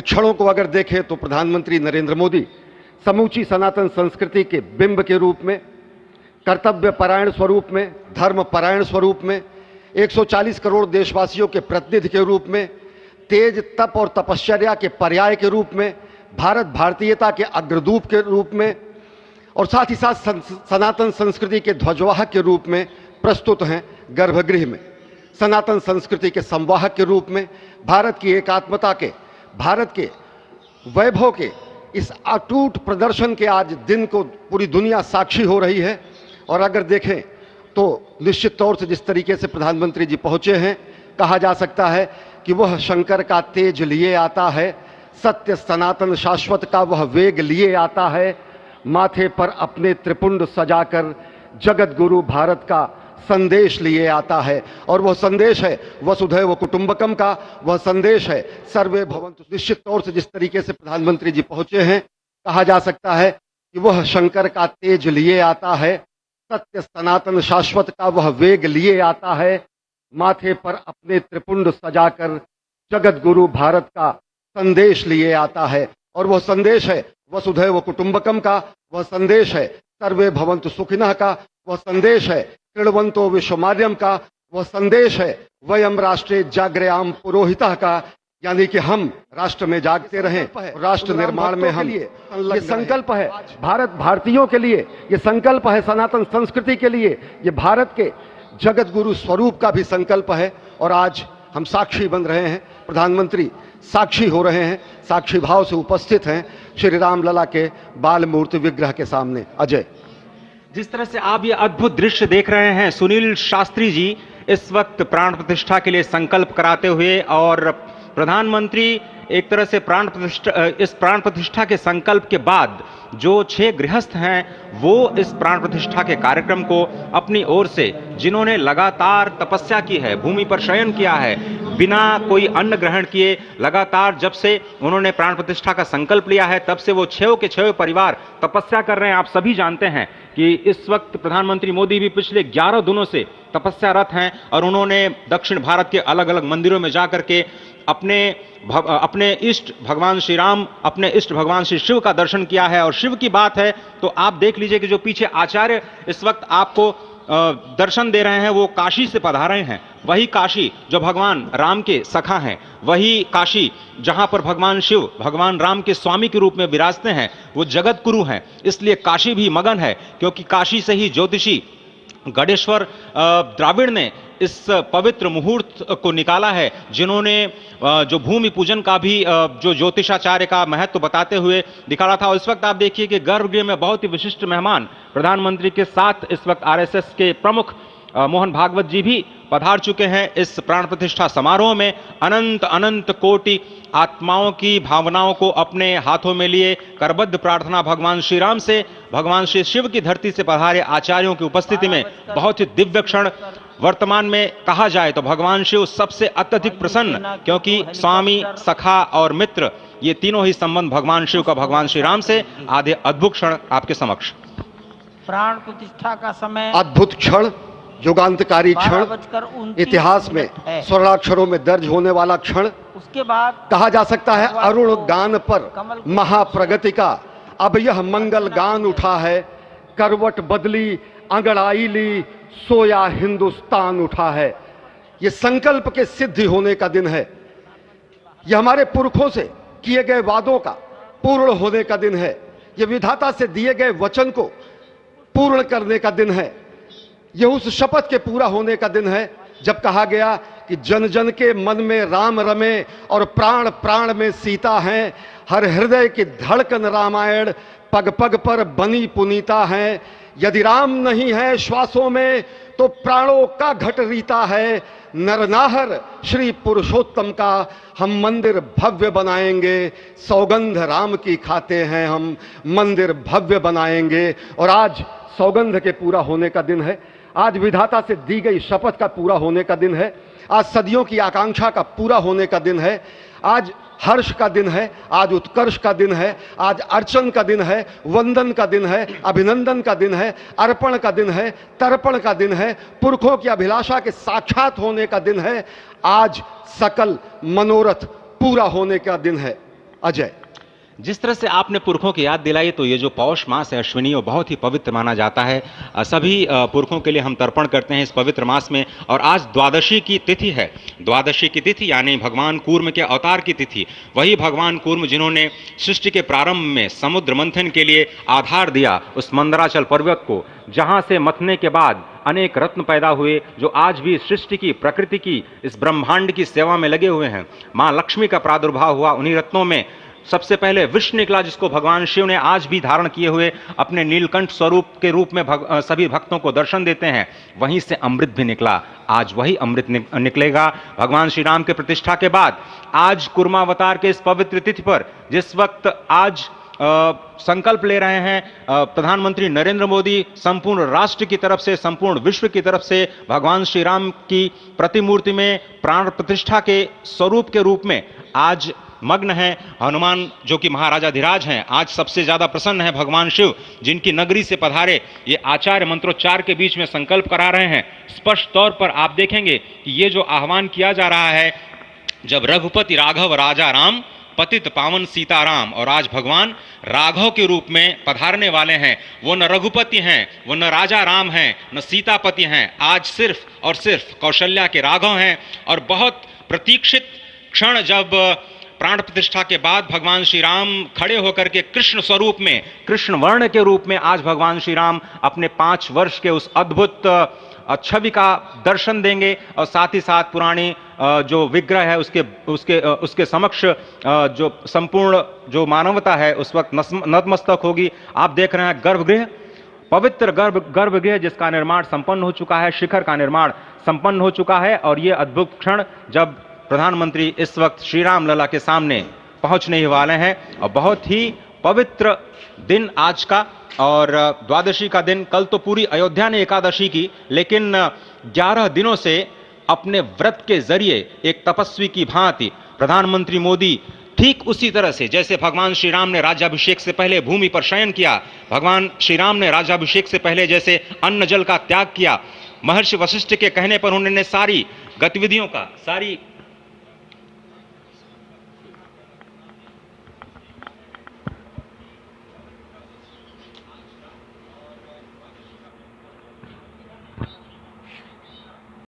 क्षणों को अगर देखें तो प्रधानमंत्री नरेंद्र मोदी समूची सनातन संस्कृति के बिंब के रूप में, कर्तव्य परायण स्वरूप में, धर्म परायण स्वरूप में, 140 करोड़ देशवासियों के प्रतिनिधि के रूप में, तेज तप और तपश्चर्या के पर्याय के रूप में, भारत भारतीयता के अग्रदूत के रूप में और साथ ही साथ सनातन संस्कृति के ध्वजवाहक के रूप में प्रस्तुत हैं गर्भगृह में। सनातन संस्कृति के संवाहक के रूप में, भारत की एकात्मता के, भारत के वैभव के इस अटूट प्रदर्शन के आज दिन को पूरी दुनिया साक्षी हो रही है। और अगर देखें तो निश्चित तौर से जिस तरीके से प्रधानमंत्री जी पहुंचे हैं, कहा जा सकता है कि वह शंकर का तेज लिए आता है, सत्य सनातन शाश्वत का वह वेग लिए आता है, माथे पर अपने त्रिपुंड सजाकर जगत गुरु भारत का संदेश लिए आता है। और वह संदेश है वसुधैव कुटुंबकम का, वह संदेश है सर्वे भवन्तु। निश्चित तौर से जिस तरीके से प्रधानमंत्री जी पहुंचे हैं, कहा जा सकता है कि वह शंकर का तेज लिए आता है, सत्य सनातन शाश्वत का वह वेग लिए आता है, माथे पर अपने त्रिपुंड सजाकर जगत गुरु भारत का संदेश लिए आता है। और वह संदेश है वसुधैव कुटुंबकम का, वह संदेश है सर्वे भवन्तु सुखिनः का, वह संदेश है कृण्वन्तो विश्वमार्यम का, वह संदेश है वयम राष्ट्रे जाग्रयाम पुरोहितः का, यानी कि हम राष्ट्र में जागते रहें, राष्ट्र निर्माण में हम, ये संकल्प है भारत भारतीयों के लिए, ये संकल्प है सनातन संस्कृति के लिए, ये भारत के जगत गुरु स्वरूप का भी संकल्प है। और आज हम साक्षी बन रहे हैं, प्रधानमंत्री साक्षी हो रहे हैं, साक्षी भाव से उपस्थित हैं श्री रामलला के बाल मूर्ति विग्रह के सामने। अजय, जिस तरह से आप ये अद्भुत दृश्य देख रहे हैं, सुनील शास्त्री जी इस वक्त प्राण प्रतिष्ठा के लिए संकल्प कराते हुए, और प्रधानमंत्री एक तरह से इस प्राण प्रतिष्ठा के संकल्प के बाद जो 6 गृहस्थ हैं वो इस प्राण प्रतिष्ठा के कार्यक्रम को अपनी ओर से, जिन्होंने लगातार तपस्या की है, भूमि पर शयन किया है, बिना कोई अन्न ग्रहण किए, लगातार जब से उन्होंने प्राण प्रतिष्ठा का संकल्प लिया है तब से वो 6 के 6 परिवार तपस्या कर रहे हैं। आप सभी जानते हैं कि इस वक्त प्रधानमंत्री मोदी भी पिछले 11 दिनों से तपस्यारत हैं और उन्होंने दक्षिण भारत के अलग अलग मंदिरों में जाकर के अपने इष्ट भगवान श्री राम, अपने इष्ट भगवान श्री शिव का दर्शन किया है। और शिव की बात है तो आप देख लीजिए कि जो पीछे आचार्य इस वक्त आपको दर्शन दे रहे हैं वो काशी से पधारे हैं। वही काशी जो भगवान राम के सखा हैं, वही काशी जहां पर भगवान शिव भगवान राम के स्वामी के रूप में विराजते हैं, वो जगत गुरु हैं। इसलिए काशी भी मगन है, क्योंकि काशी से ही ज्योतिषी गणेश्वर द्राविड़ ने इस पवित्र मुहूर्त को निकाला है, जिन्होंने जो भूमि पूजन का भी जो ज्योतिषाचार्य का महत्व बताते हुए दिखाया था। और इस वक्त आप देखिए कि गर्भगृह में बहुत ही विशिष्ट मेहमान प्रधानमंत्री के साथ इस वक्त आरएसएस के प्रमुख मोहन भागवत जी भी पधार चुके हैं। इस प्राण प्रतिष्ठा समारोह में अनंत अनंत कोटि आत्माओं की भावनाओं को अपने हाथों में लिए करबद्ध प्रार्थना भगवान श्री राम से, भगवान श्री शिव की धरती से पधारे आचार्यों की उपस्थिति में बहुत ही दिव्य क्षण। वर्तमान में कहा जाए तो भगवान शिव सबसे अत्यधिक प्रसन्न, क्योंकि स्वामी, सखा और मित्र ये तीनों ही संबंध भगवान शिव का भगवान श्री राम से। आधे अद्भुत क्षण आपके समक्ष। प्राण प्रतिष्ठा का समय अद्भुत क्षण, युगांतकारी क्षण, इतिहास में स्वर्णाक्षरों में दर्ज होने वाला क्षण। उसके बाद कहा जा सकता है अरुण गान पर महाप्रगति का अब यह मंगल गान उठा है, करवट बदली अंगड़ाई ली सोया हिंदुस्तान उठा है। यह संकल्प के सिद्धि होने का दिन है, यह हमारे पुरखों से किए गए वादों का पूर्ण होने का दिन है, यह विधाता से दिए गए वचन को पूर्ण करने का दिन है, यह उस शपथ के पूरा होने का दिन है जब कहा गया कि जन जन के मन में राम रमे और प्राण प्राण में सीता हैं, हर हृदय की धड़कन रामायण पग पग पर बनी पुनीता है। यदि राम नहीं है श्वासों में तो प्राणों का घट रीता है, नरनाहर श्री पुरुषोत्तम का हम मंदिर भव्य बनाएंगे, सौगंध राम की खाते हैं हम मंदिर भव्य बनाएंगे। और आज सौगंध के पूरा होने का दिन है, आज विधाता से दी गई शपथ का पूरा होने का दिन है, आज सदियों की आकांक्षा का पूरा होने का दिन है, आज हर्ष का दिन है, आज उत्कर्ष का दिन है, आज अर्चन का दिन है, वंदन का दिन है, अभिनंदन का दिन है, अर्पण का दिन है, तर्पण का दिन है, पुरखों की अभिलाषा के साक्षात होने का दिन है, आज सकल मनोरथ पूरा होने का दिन है। अजय। जिस तरह से आपने पुरखों की याद दिलाई, तो ये जो पौष मास है अश्विनी, वो बहुत ही पवित्र माना जाता है। सभी पुरखों के लिए हम तर्पण करते हैं इस पवित्र मास में। और आज द्वादशी की तिथि है। द्वादशी की तिथि यानी भगवान कूर्म के अवतार की तिथि। वही भगवान कूर्म जिन्होंने सृष्टि के प्रारंभ में समुद्र मंथन के लिए आधार दिया उस मंदराचल पर्वत को, जहां से मथने के बाद अनेक रत्न पैदा हुए, जो आज भी सृष्टि की, प्रकृति की, इस ब्रह्मांड की सेवा में लगे हुए हैं। माँ लक्ष्मी का प्रादुर्भाव हुआ उन्हीं रत्नों में। सबसे पहले विष निकला, जिसको भगवान शिव ने आज भी धारण किए हुए अपने नीलकंठ स्वरूप के रूप में सभी भक्तों को दर्शन देते हैं। वहीं से अमृत भी निकला। आज वही अमृत निकलेगा भगवान श्री राम के प्रतिष्ठा के बाद। आज कुर्मावतार के इस पवित्र तिथि पर, जिस वक्त आज संकल्प ले रहे हैं प्रधानमंत्री नरेंद्र मोदी, संपूर्ण राष्ट्र की तरफ से, संपूर्ण विश्व की तरफ से, भगवान श्री राम की प्रतिमूर्ति में प्राण प्रतिष्ठा के स्वरूप के रूप में आज मग्न है। हनुमान जो कि महाराजाधिराज हैं, आज सबसे ज्यादा प्रसन्न है भगवान शिव, जिनकी नगरी से पधारे ये आचार्य मंत्रोच्चार के बीच में संकल्प करा रहे हैं। स्पष्ट तौर पर आप देखेंगे कि ये जो आह्वान किया जा रहा है, जब रघुपति राघव राजा राम, पतित पावन सीताराम, और आज भगवान राघव के रूप में पधारने वाले हैं। वो न रघुपति हैं, वो न राजा राम हैं, न सीतापति हैं। आज सिर्फ और सिर्फ कौशल्या के राघव हैं। और बहुत प्रतीक्षित क्षण, जब प्राण प्रतिष्ठा के बाद भगवान श्री राम खड़े होकर के कृष्ण स्वरूप में, कृष्ण वर्ण के रूप में आज भगवान श्री राम अपने 5 वर्ष के उस अद्भुत छवि का दर्शन देंगे। और साथ ही साथ पुरानी जो विग्रह है उसके समक्ष जो संपूर्ण जो मानवता है उस वक्त नतमस्तक होगी। आप देख रहे हैं गर्भगृह, पवित्र गर्भगृह जिसका निर्माण संपन्न हो चुका है, शिखर का निर्माण संपन्न हो चुका है। और ये अद्भुत क्षण जब प्रधानमंत्री इस वक्त श्री राम लला के सामने पहुंचने ही वाले हैं। और बहुत ही पवित्र दिन आज का, और द्वादशी का दिन। कल तो पूरी अयोध्या ने एकादशी की, लेकिन 11 दिनों से अपने व्रत के जरिए एक तपस्वी की भांति प्रधानमंत्री मोदी ठीक उसी तरह से, जैसे भगवान श्री राम ने राज्याभिषेक से पहले भूमि पर शयन किया, भगवान श्री राम ने राज्याभिषेक से पहले जैसे अन्न जल का त्याग किया, महर्षि वशिष्ठ के कहने पर उन्होंने सारी गतिविधियों का, सारी